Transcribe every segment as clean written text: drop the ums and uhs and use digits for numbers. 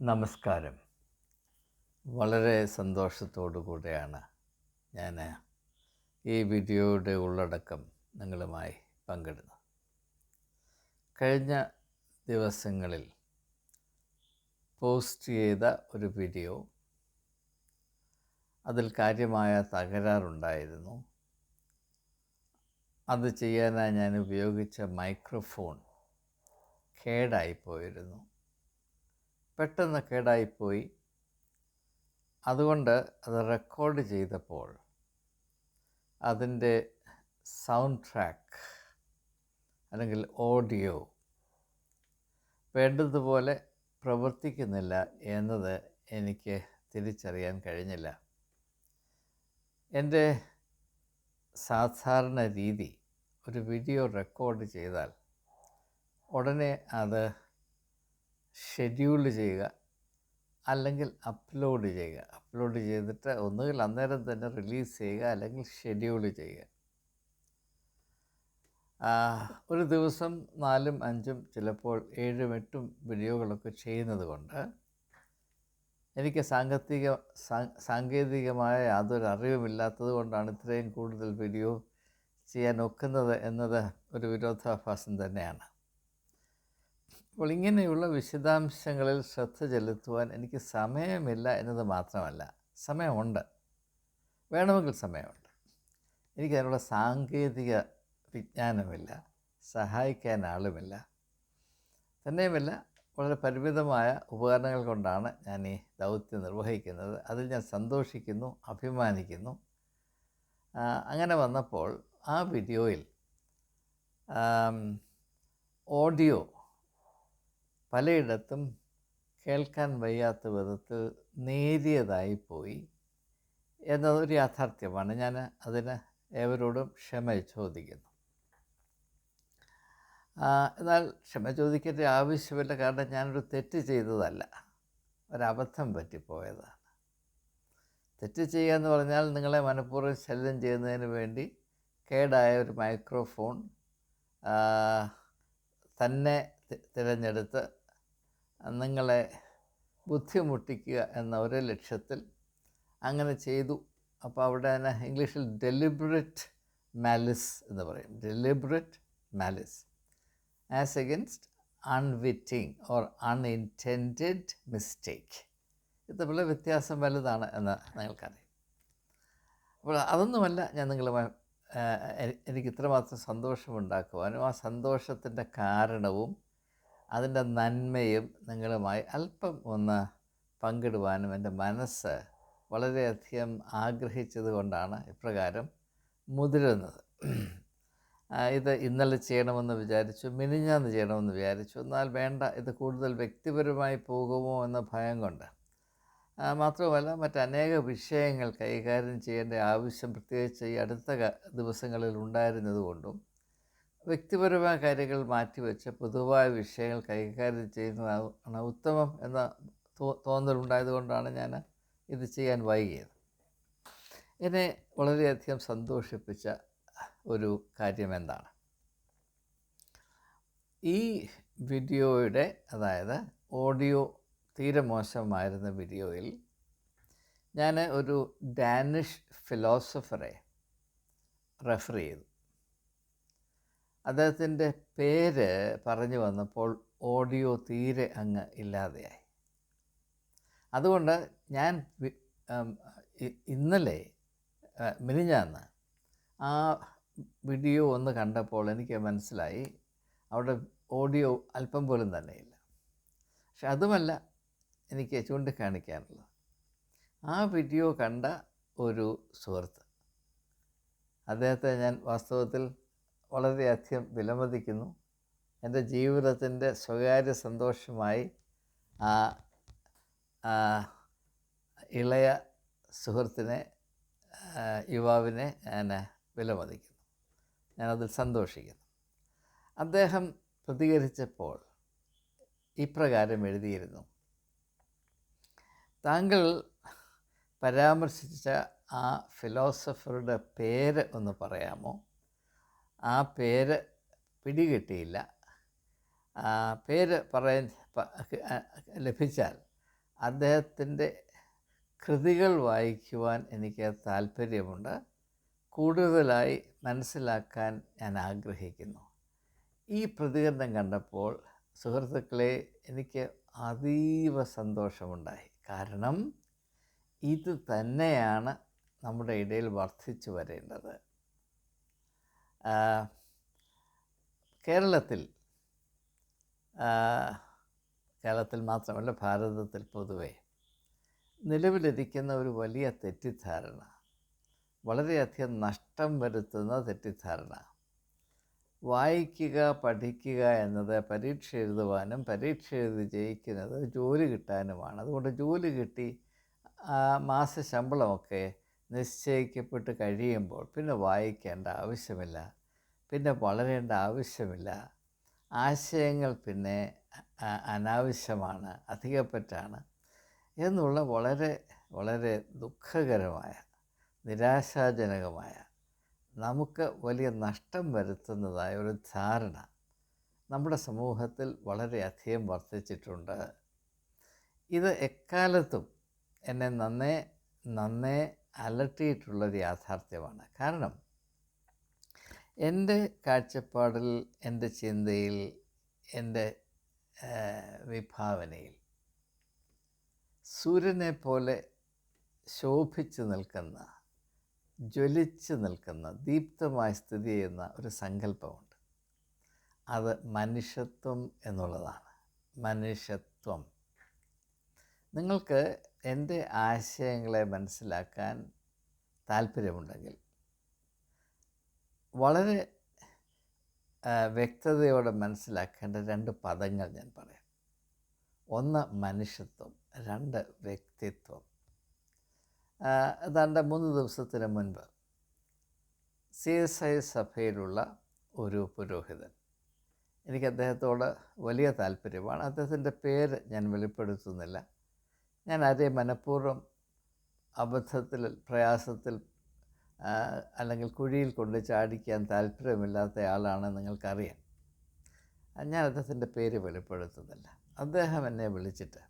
നമസ്കാരം. വളരെ സന്തോഷത്തോടു കൂടെയാണ് ഞാൻ ഈ വീഡിയോയുടെ ഉള്ളടക്കം നിങ്ങളുമായി പങ്കിടുന്നത്. കഴിഞ്ഞ ദിവസങ്ങളിൽ പോസ്റ്റ് ചെയ്ത ഒരു വീഡിയോ, അതിൽ കാര്യമായ തകരാറുണ്ടായിരുന്നു. അത് ചെയ്യാനായി ഞാൻ ഉപയോഗിച്ച മൈക്രോഫോൺ കേടായിപ്പോയിരുന്നു. പെട്ടെന്ന് കേടായിപ്പോയി. അതുകൊണ്ട് അത് റെക്കോർഡ് ചെയ്തപ്പോൾ അതിൻ്റെ സൗണ്ട് ട്രാക്ക് അല്ലെങ്കിൽ ഓഡിയോ വേണ്ടതുപോലെ പ്രവർത്തിക്കുന്നില്ല എന്നത് എനിക്ക് തിരിച്ചറിയാൻ കഴിഞ്ഞില്ല. എൻ്റെ സാധാരണ രീതി, ഒരു വീഡിയോ റെക്കോർഡ് ചെയ്താൽ ഉടനെ അത് ഷെഡ്യൂൾ ചെയ്യുക, അല്ലെങ്കിൽ അപ്ലോഡ് ചെയ്യുക. അപ്ലോഡ് ചെയ്തിട്ട് ഒന്നുകിൽ അന്നേരം തന്നെ റിലീസ് ചെയ്യുക, അല്ലെങ്കിൽ ഷെഡ്യൂൾ ചെയ്യുക. ഒരു ദിവസം 4ഉം 5ഉം ചിലപ്പോൾ 7ഉം 8ഉം വീഡിയോകളൊക്കെ ചെയ്യുന്നത് കൊണ്ട് എനിക്ക് സാങ്കേതികമായ യാതൊരു അറിവുമില്ലാത്തത് കൊണ്ടാണ് ഇത്രയും കൂടുതൽ വീഡിയോ ചെയ്യാൻ ഒക്കുന്നത് എന്നത് ഒരു വിരോധാഭാസം തന്നെയാണ്. അപ്പോൾ ഇങ്ങനെയുള്ള വിശദാംശങ്ങളിൽ ശ്രദ്ധ ചെലുത്തുവാൻ എനിക്ക് സമയമില്ല എന്നത് മാത്രമല്ല, സമയമുണ്ട്, വേണമെങ്കിൽ സമയമുണ്ട്. എനിക്കതിനുള്ള സാങ്കേതിക വിജ്ഞാനമില്ല, സഹായിക്കാൻ ആളുമില്ല. തന്നെയുമല്ല, വളരെ പരിമിതമായ ഉപകരണങ്ങൾ കൊണ്ടാണ് ഞാൻ ഈ ദൗത്യം നിർവഹിക്കുന്നത്. അതിൽ ഞാൻ സന്തോഷിക്കുന്നു, അഭിമാനിക്കുന്നു. അങ്ങനെ വന്നപ്പോൾ ആ വീഡിയോയിൽ ഓഡിയോ പലയിടത്തും കേൾക്കാൻ വയ്യാത്ത വിധത്തിൽ നേരിയതായിപ്പോയി എന്നതൊരു യാഥാർത്ഥ്യമാണ്. ഞാൻ അതിന് ഏവരോടും ക്ഷമ ചോദിക്കുന്നു. എന്നാൽ ക്ഷമ ചോദിക്കേണ്ട ആവശ്യമില്ല, കാരണം ഞാനൊരു തെറ്റ് ചെയ്തതല്ല, ഒരബദ്ധം പറ്റിപ്പോയതാണ്. തെറ്റ് ചെയ്യുക എന്ന് പറഞ്ഞാൽ നിങ്ങളെ മനഃപൂർവ്വം ശല്യം ചെയ്യുന്നതിന് വേണ്ടി കേടായ ഒരു മൈക്രോഫോൺ തന്നെ തിരഞ്ഞെടുത്ത് നിങ്ങളെ ബുദ്ധിമുട്ടിക്കുക എന്ന ഒരു ലക്ഷ്യത്തിൽ അങ്ങനെ ചെയ്തു. അപ്പോൾ അവിടെ തന്നെ ഇംഗ്ലീഷിൽ ഡെലിബറേറ്റ് മാലിസ് എന്ന് പറയും. Deliberate malice as against unwitting or unintended mistake. ഇത് വളരെ വ്യത്യാസം വലുതാണ് എന്ന് നിങ്ങൾക്കറിയാം. അപ്പോൾ അതൊന്നുമല്ല ഞാൻ നിങ്ങളുമായി എനിക്ക് ഇത്രമാത്രം സന്തോഷമുണ്ടാക്കുവാനും ആ സന്തോഷത്തിൻ്റെ കാരണവും അതിൻ്റെ നന്മയും നിങ്ങളുമായി അല്പം ഒന്ന് പങ്കിടുവാനും എൻ്റെ മനസ്സ് വളരെയധികം ആഗ്രഹിച്ചത് കൊണ്ടാണ് ഇപ്രകാരം മുതിരുന്നത്. ഇത് ഇന്നലെ ചെയ്യണമെന്ന് വിചാരിച്ചു, മിനിഞ്ഞാന്ന് ചെയ്യണമെന്ന് വിചാരിച്ചു. എന്നാൽ വേണ്ട, ഇത് കൂടുതൽ വ്യക്തിപരമായി പോകുമോ എന്ന ഭയം കൊണ്ട്, മാത്രമല്ല മറ്റനേക വിഷയങ്ങൾ കൈകാര്യം ചെയ്യേണ്ട ആവശ്യം പ്രത്യേകിച്ച് ഈ അടുത്ത ദിവസങ്ങളിൽ ഉണ്ടായിരുന്നത് കൊണ്ടും വ്യക്തിപരമായ കാര്യങ്ങൾ മാറ്റിവെച്ച് പൊതുവായ വിഷയങ്ങൾ കൈകാര്യം ചെയ്യുന്നതാണ് ഉത്തമം എന്ന തോന്നലുണ്ടായത് കൊണ്ടാണ് ഞാൻ ഇത് ചെയ്യാൻ വൈകിയത്. എന്നെ വളരെയധികം സന്തോഷിപ്പിച്ച ഒരു കാര്യം എന്താണ്, ഈ വീഡിയോയുടെ, അതായത് ഓഡിയോ തീരെ മോശമായിരുന്ന വീഡിയോയിൽ ഞാൻ ഒരു ഡാനിഷ് ഫിലോസഫറെ റെഫർ ചെയ്തു. അദ്ദേഹത്തിൻ്റെ പേര് പറഞ്ഞു വന്നപ്പോൾ ഓഡിയോ തീരെ അങ്ങ് ഇല്ലാതെയായി. അതുകൊണ്ട് ഞാൻ ഇന്നലെ മിനിഞ്ഞാന്ന് ആ വീഡിയോ ഒന്ന് കണ്ടപ്പോൾ എനിക്ക് മനസ്സിലായി അവിടെ ഓഡിയോ അല്പം പോലും തന്നെയില്ല. പക്ഷെ അതുമല്ല എനിക്ക് ചൂണ്ടിക്കാണിക്കാനുള്ളത്. ആ വീഡിയോ കണ്ട ഒരു സുഹൃത്ത്, അദ്ദേഹത്തെ ഞാൻ വാസ്തവത്തിൽ വളരെയധികം വിലമതിക്കുന്നു. എൻ്റെ ജീവിതത്തിൻ്റെ സ്വകാര്യ സന്തോഷമായി ഇളയ സുഹൃത്തിനെ, യുവാവിനെ ഞാൻ വിലമതിക്കുന്നു. ഞാനതിൽ സന്തോഷിക്കുന്നു. അദ്ദേഹം പ്രതികരിച്ചപ്പോൾ ഇപ്രകാരം എഴുതിയിരുന്നു: താങ്കൾ പരാമർശിച്ച ആ ഫിലോസഫറുടെ പേര് ഒന്ന് പറയാമോ? ആ പേര് പിടികിട്ടിയില്ല. പേര് പറയാൻ ലഭിച്ചാൽ അദ്ദേഹത്തിൻ്റെ കൃതികൾ വായിക്കുവാൻ എനിക്ക് താല്പര്യമുണ്ട്. കൂടുതലായി മനസ്സിലാക്കാൻ ഞാൻ ആഗ്രഹിക്കുന്നു. ഈ പ്രതികരണം കണ്ടപ്പോൾ സുഹൃത്തുക്കളെ, എനിക്ക് അതീവ സന്തോഷമുണ്ടായി. കാരണം ഇത് തന്നെയാണ് നമ്മുടെ ഇടയിൽ വർദ്ധിച്ചു വരേണ്ടത്. കേരളത്തിൽ മാത്രമല്ല, ഭാരതത്തിൽ പൊതുവെ നിലവിലിരിക്കുന്ന ഒരു വലിയ തെറ്റിദ്ധാരണ, വളരെയധികം നഷ്ടം വരുത്തുന്ന തെറ്റിദ്ധാരണ, വായിക്കുക, പഠിക്കുക എന്നത് പരീക്ഷ എഴുതുവാനും പരീക്ഷ എഴുതി ജയിക്കുന്നത് ജോലി കിട്ടാനുമാണ്. അതുകൊണ്ട് ജോലി കിട്ടി മാസ ശമ്പളമൊക്കെ നിശ്ചയിക്കപ്പെട്ട് കഴിയുമ്പോൾ പിന്നെ വായിക്കേണ്ട ആവശ്യമില്ല, പിന്നെ വളരേണ്ട ആവശ്യമില്ല, ആശയങ്ങൾ പിന്നെ അനാവശ്യമാണ്, അധികപ്പറ്റാണ് എന്നുള്ള വളരെ വളരെ ദുഃഖകരമായ, നിരാശാജനകമായ, നമുക്ക് വലിയ നഷ്ടം വരുത്തുന്നതായ ഒരു ധാരണ നമ്മുടെ സമൂഹത്തിൽ വളരെയധികം വർദ്ധിച്ചിട്ടുണ്ട്. ഇത് എക്കാലത്തും എന്നെ നന്നേ അലട്ടിയിട്ടുള്ളൊരു യാഥാർത്ഥ്യമാണ്. കാരണം എൻ്റെ കാഴ്ചപ്പാടിൽ, എൻ്റെ ചിന്തയിൽ, എൻ്റെ വിഭാവനയിൽ സൂര്യനെ പോലെ ശോഭിച്ചു നിൽക്കുന്ന, ജ്വലിച്ച് നിൽക്കുന്ന, ദീപ്തമായി സ്ഥിതി ചെയ്യുന്ന ഒരു സങ്കല്പമുണ്ട്. അത് മനുഷ്യത്വം എന്നുള്ളതാണ്. മനുഷ്യത്വം. നിങ്ങൾക്ക് എൻ്റെ ആശയങ്ങളെ മനസ്സിലാക്കാൻ താല്പര്യമുണ്ടെങ്കിൽ വളരെ വ്യക്തതയോടെ മനസ്സിലാക്കേണ്ട 2 പദങ്ങൾ ഞാൻ പറയാം. 1 മനുഷ്യത്വം, 2 വ്യക്തിത്വം. ഏതാണ്ട് 3 ദിവസത്തിന് മുൻപ് CSI സഭയിലുള്ള ഒരു പുരോഹിതൻ, എനിക്ക് അദ്ദേഹത്തോട് വലിയ താല്പര്യമാണ്. അദ്ദേഹത്തിൻ്റെ പേര് ഞാൻ വെളിപ്പെടുത്തുന്നില്ല. ഞാൻ ആരെയും മനഃപൂർവ്വം അബദ്ധത്തിൽ, പ്രയാസത്തിൽ അല്ലെങ്കിൽ കുഴിയിൽ കൊണ്ട് ചാടിക്കാൻ താല്പര്യമില്ലാത്ത ആളാണ്, നിങ്ങൾക്കറിയാം. ഞാൻ അദ്ദേഹത്തിൻ്റെ പേര് വെളിപ്പെടുത്തുന്നില്ല. അദ്ദേഹം എന്നെ വിളിച്ചിട്ട്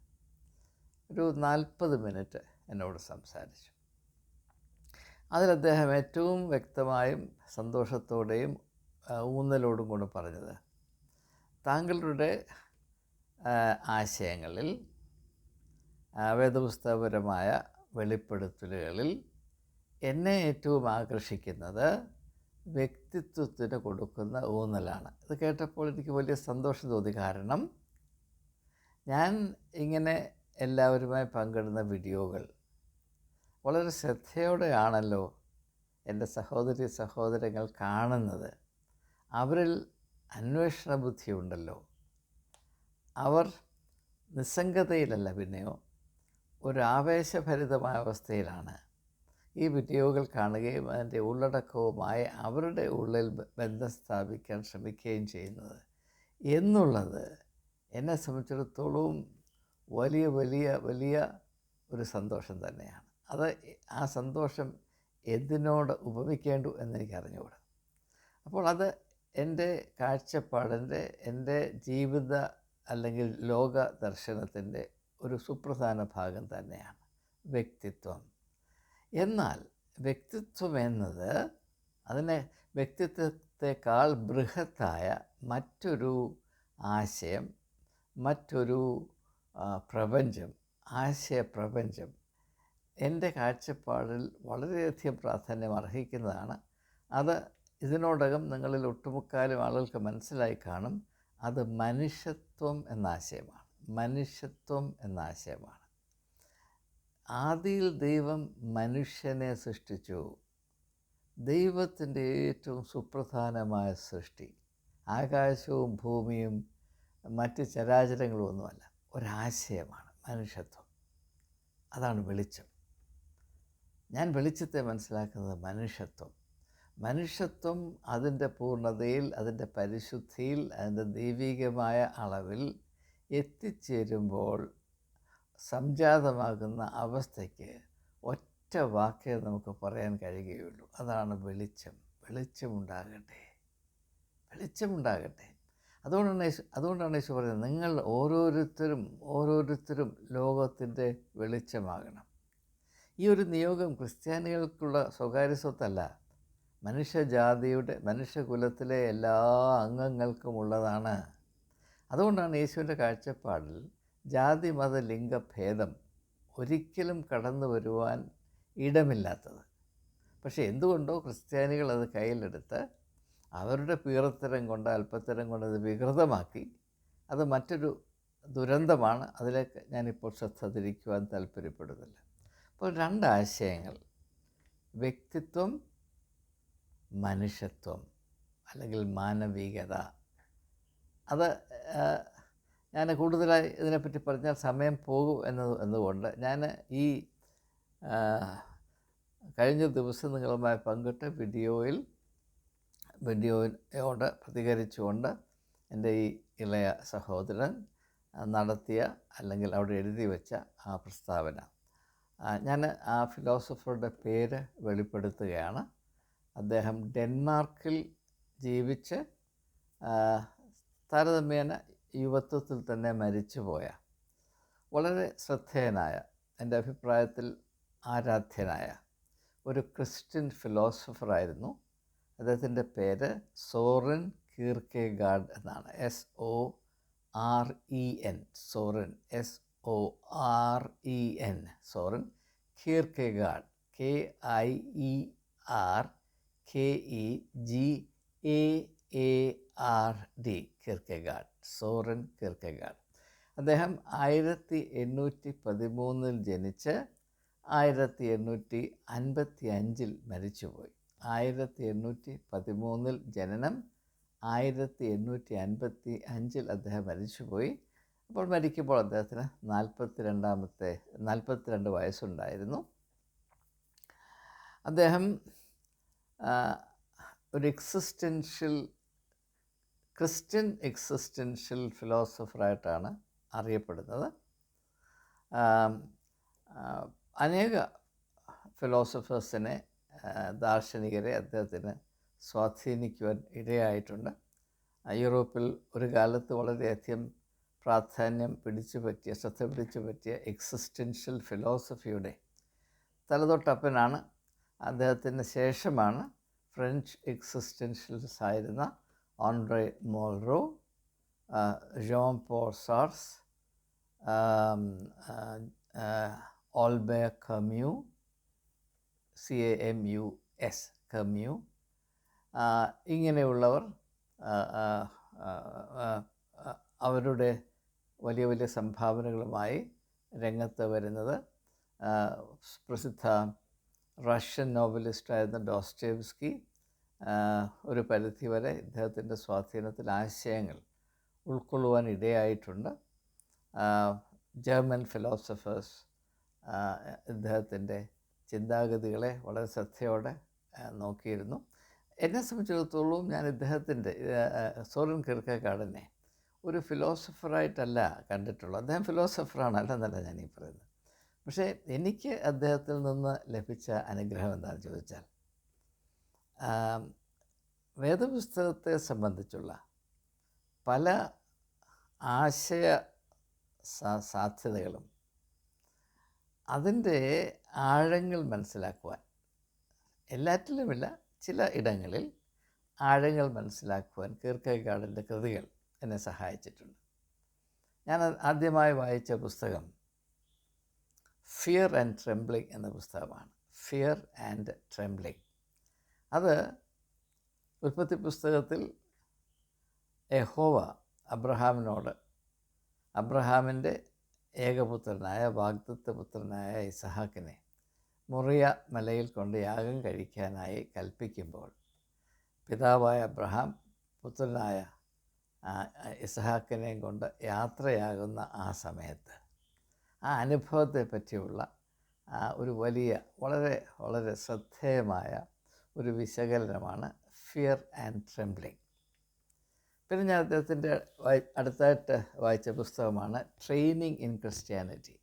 ഒരു 40 മിനിറ്റ് എന്നോട് സംസാരിച്ചു. അതിൽ അദ്ദേഹം ഏറ്റവും വ്യക്തമായും സന്തോഷത്തോടെയും ഊന്നലോടും കൂടെ പറഞ്ഞത്, താങ്കളുടെ ആശയങ്ങളിൽ, വേദപുസ്തകപരമായ വെളിപ്പെടുത്തലുകളിൽ എന്നെ ഏറ്റവും ആകർഷിക്കുന്നത് വ്യക്തിത്വത്തിന് കൊടുക്കുന്ന ഊന്നലാണ്. ഇത് കേട്ടപ്പോൾ എനിക്ക് വലിയ സന്തോഷം തോന്നി. കാരണം ഞാൻ ഇങ്ങനെ എല്ലാവരുമായി പങ്കിടുന്ന വീഡിയോകൾ വളരെ ശ്രദ്ധയോടെയാണല്ലോ എൻ്റെ സഹോദരി സഹോദരങ്ങൾ കാണുന്നത്. അവരിൽ അന്വേഷണ ബുദ്ധിയുണ്ടല്ലോ. അവർ നിസ്സംഗതയിലല്ല, പിന്നെയോ ഒരു ആവേശഭരിതമായ അവസ്ഥയിലാണ് ഈ വീഡിയോകൾ കാണുകയും അതിൻ്റെ ഉള്ളടക്കവുമായി അവരുടെ ഉള്ളിൽ ബന്ധം സ്ഥാപിക്കാൻ ശ്രമിക്കുകയും ചെയ്യുന്നത് എന്നുള്ളത് എന്നെ സംബന്ധിച്ചിടത്തോളം വലിയ വലിയ വലിയ ഒരു സന്തോഷം തന്നെയാണ്. ആ സന്തോഷം എന്തിനോട് ഉപമിക്കേണ്ടു എന്നെനിക്കറിഞ്ഞുകൂടാ. അപ്പോൾ അത് എൻ്റെ കാഴ്ചപ്പാടിൻ്റെ, എൻ്റെ ജീവിത അല്ലെങ്കിൽ ലോക ദർശനത്തിൻ്റെ ഒരു സുപ്രധാന ഭാഗം തന്നെയാണ് വ്യക്തിത്വം. എന്നാൽ വ്യക്തിത്വം എന്നത്, അതിനെ വ്യക്തിത്വത്തെക്കാൾ ബൃഹത്തായ മറ്റൊരു ആശയം, മറ്റൊരു പ്രപഞ്ചം, ആശയപ്രപഞ്ചം എൻ്റെ കാഴ്ചപ്പാടിൽ വളരെയധികം പ്രാധാന്യം അർഹിക്കുന്നതാണ്. അത് ഇതിനോടകം നിങ്ങളിൽ ഒട്ടുമുക്കാലും ആളുകൾക്ക് മനസ്സിലായി കാണും. അത് മനുഷ്യത്വം എന്ന ആശയമാണ്. മനുഷ്യത്വം എന്ന ആശയമാണ്. ആദിയിൽ ദൈവം മനുഷ്യനെ സൃഷ്ടിച്ചു. ദൈവത്തിൻ്റെ ഏറ്റവും സുപ്രധാനമായ സൃഷ്ടി. ആകാശവും ഭൂമിയും മറ്റ് ചരാചരങ്ങളും ഒന്നുമല്ല, ഒരാശയമാണ് മനുഷ്യത്വം. അതാണ് വെളിച്ചം. ഞാൻ വെളിച്ചത്തെ മനസ്സിലാക്കുന്നത് മനുഷ്യത്വം. മനുഷ്യത്വം അതിൻ്റെ പൂർണ്ണതയിൽ, അതിൻ്റെ പരിശുദ്ധിയിൽ, അതിൻ്റെ ദൈവികമായ അളവിൽ എത്തിച്ചേരുമ്പോൾ സംജാതമാകുന്ന അവസ്ഥയ്ക്ക് ഒറ്റ വാക്കേ നമുക്ക് പറയാൻ കഴിയുകയുള്ളൂ. അതാണ് വെളിച്ചം. വെളിച്ചമുണ്ടാകട്ടെ, വെളിച്ചമുണ്ടാകട്ടെ. അതുകൊണ്ടാണ് യേശു പറയുന്നത്, നിങ്ങൾ ഓരോരുത്തരും ലോകത്തിൻ്റെ വെളിച്ചമാകണം. ഈ ഒരു നിയോഗം ക്രിസ്ത്യാനികൾക്കുള്ള സ്വകാര്യ സ്വത്തല്ല, മനുഷ്യകുലത്തിലെ എല്ലാ അംഗങ്ങൾക്കുമുള്ളതാണ്. അതുകൊണ്ടാണ് യേശുവിൻ്റെ കാഴ്ചപ്പാടിൽ ജാതി മത ലിംഗഭേദം ഒരിക്കലും കടന്നു വരുവാൻ ഇടമില്ലാത്തത്. പക്ഷേ എന്തുകൊണ്ടോ ക്രിസ്ത്യാനികൾ അത് കയ്യിലെടുത്ത് അവരുടെ പീറത്തരം കൊണ്ട് അല്പത്തരം കൊണ്ട് അത് വികൃതമാക്കി. അത് മറ്റൊരു ദുരന്തമാണ്. അതിലേക്ക് ഞാനിപ്പോൾ ശ്രദ്ധ തിരിക്കുവാൻ താല്പര്യപ്പെടുന്നില്ല. അപ്പോൾ രണ്ടാശയങ്ങൾ, വ്യക്തിത്വം, മനുഷ്യത്വം അല്ലെങ്കിൽ മാനവികത. അത് ഞാൻ കൂടുതലായി ഇതിനെപ്പറ്റി പറഞ്ഞാൽ സമയം പോകും എന്നതുകൊണ്ട് ഞാൻ ഈ കഴിഞ്ഞ ദിവസം നിങ്ങളുമായി പങ്കിട്ട വീഡിയോയോട് പ്രതികരിച്ചുകൊണ്ട് എൻ്റെ ഈ ഇളയ സഹോദരൻ നടത്തിയ അല്ലെങ്കിൽ അവിടെ എഴുതി വെച്ച ആ പ്രസ്താവന, ഞാൻ ആ ഫിലോസഫറുടെ പേര് വെളിപ്പെടുത്തുകയാണ്. അദ്ദേഹം ഡെൻമാർക്കിൽ ജീവിച്ച് താരതമ്യേന യുവത്വത്തിൽ തന്നെ മരിച്ചുപോയ വളരെ ശ്രദ്ധേയനായ, എൻ്റെ അഭിപ്രായത്തിൽ ആരാധ്യനായ ഒരു ക്രിസ്ത്യൻ ഫിലോസഫറായിരുന്നു. അദ്ദേഹത്തിൻ്റെ പേര് സോറൻ കീർക്കെഗാഡ് എന്നാണ്. SOREN, Soren, SOREN, Soren Kierkegaard, KIERKEGAARD, Kierkegaard, Soren Kierkegaard. അദ്ദേഹം 1813 ജനിച്ച് 1855 മരിച്ചുപോയി. 1813 ജനനം, 1855 അദ്ദേഹം മരിച്ചുപോയി. അപ്പോൾ മരിക്കുമ്പോൾ അദ്ദേഹത്തിന് 42 വയസ്സുണ്ടായിരുന്നു. അദ്ദേഹം ഒരു ക്രിസ്ത്യൻ എക്സിസ്റ്റൻഷ്യൽ ഫിലോസഫറായിട്ടാണ് അറിയപ്പെടുന്നത്. അനേക ഫിലോസഫേഴ്സിനെ, ദാർശനികരെ അദ്ദേഹത്തിന് സ്വാധീനിക്കുവാൻ ഇടയായിട്ടുണ്ട്. യൂറോപ്പിൽ ഒരു കാലത്ത് വളരെയധികം ശ്രദ്ധ പിടിച്ചു പറ്റിയ എക്സിസ്റ്റൻഷ്യൽ ഫിലോസഫിയുടെ തലതൊട്ടപ്പനാണ്. അദ്ദേഹത്തിന് ശേഷമാണ് ഫ്രഞ്ച് എക്സിസ്റ്റൻഷ്യലിസ്റ്റ് ആയിരുന്ന ഓൺട്രേ മോൾറോ, ജോൺ പോൾ സാർട്സ്, ഓൾബേർ കമ്യൂ, CAMUS, കമ്യൂ, ഇങ്ങനെയുള്ളവർ അവരുടെ വലിയ വലിയ സംഭാവനകളുമായി രംഗത്ത് വരുന്നത്. പ്രസിദ്ധ റഷ്യൻ നോവലിസ്റ്റായിരുന്ന ഡോസ്റ്റോയെവ്സ്കി ഒരു പരിധിവരെ ഇദ്ദേഹത്തിൻ്റെ സ്വാധീനത്തിൽ ആശയങ്ങൾ ഉൾക്കൊള്ളുവാൻ ഇടയായിട്ടുണ്ട്. ജർമ്മൻ ഫിലോസഫേഴ്സ് ഇദ്ദേഹത്തിൻ്റെ ചിന്താഗതികളെ വളരെ ശ്രദ്ധയോടെ നോക്കിയിരുന്നു. എന്നെ സംബന്ധിച്ചിടത്തോളം ഞാൻ ഇദ്ദേഹത്തിൻ്റെ സോറൻ കീർക്കെഗാഡിനെ ഒരു ഫിലോസഫറായിട്ടല്ല കണ്ടിട്ടുള്ളത്. അദ്ദേഹം ഫിലോസഫറാണ്, അല്ലെന്നല്ല ഞാനീ പറയുന്നത്. പക്ഷേ എനിക്ക് അദ്ദേഹത്തിൽ നിന്ന് ലഭിച്ച അനുഗ്രഹം എന്താണെന്ന് ചോദിച്ചാൽ, വേദപുസ്തകത്തെ സംബന്ധിച്ചുള്ള പല ആശയ സാധ്യതകളും അതിൻ്റെ ആഴങ്ങൾ മനസ്സിലാക്കുവാൻ, എല്ലാറ്റിലുമില്ല, ചില ഇടങ്ങളിൽ ആഴങ്ങൾ മനസ്സിലാക്കുവാൻ കീർക്കെഗാഡിൻ്റെ കൃതികൾ എന്നെ സഹായിച്ചിട്ടുണ്ട്. ഞാൻ ആദ്യമായി വായിച്ച പുസ്തകം ഫിയർ ആൻഡ് ട്രെംബ്ലിങ് എന്ന പുസ്തകമാണ്. Fear and trembling. അത് ഉൽപ്പത്തി പുസ്തകത്തിൽ യഹോവ അബ്രഹാമിൻ്റെ ഏകപുത്രനായ വാഗ്ദത്തപുത്രനായ ഇസഹാക്കിനെ മൊറിയ മലയിൽ കൊണ്ട് യാഗം കഴിക്കാനായി കൽപ്പിക്കുമ്പോൾ പിതാവായ അബ്രഹാം പുത്രനായ ഇസഹാക്കിനെയും കൊണ്ട് യാത്രയാകുന്ന ആ സമയത്ത് ആ അനുഭവത്തെ പറ്റിയുള്ള ഒരു വലിയ വളരെ വളരെ ശ്രദ്ധേയമായ ഒരു വിശകലനമാണ് ഫിയർ ആൻഡ് ട്രെംബ്ലിങ്. പിന്നെ ഞാൻ അദ്ദേഹത്തിൻ്റെ അടുത്തായിട്ട് വായിച്ച പുസ്തകമാണ് ട്രെയിനിങ് ഇൻ ക്രിസ്ത്യാനിറ്റി.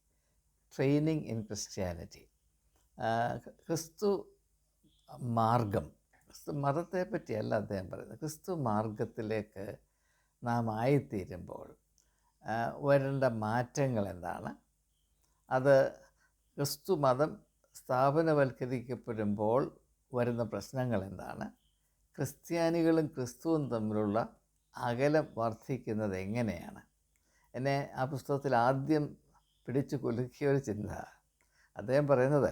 ക്രിസ്തു മതത്തെ പറ്റിയല്ല അദ്ദേഹം പറയുന്നത്. ക്രിസ്തു മാർഗത്തിലേക്ക് നാം ആയിത്തീരുമ്പോൾ വരേണ്ട മാറ്റങ്ങൾ എന്താണ്? അത് ക്രിസ്തു മതം സ്ഥാപനവൽക്കരിക്കപ്പെടുമ്പോൾ വരുന്ന പ്രശ്നങ്ങൾ എന്താണ്? ക്രിസ്ത്യാനികളും ക്രിസ്തുവും തമ്മിലുള്ള അകലം വർദ്ധിക്കുന്നത് എങ്ങനെയാണ്? എന്നെ ആ പുസ്തകത്തിൽ ആദ്യം പിടിച്ചു കുലുക്കിയ ഒരു ചിന്ത, അദ്ദേഹം പറയുന്നത്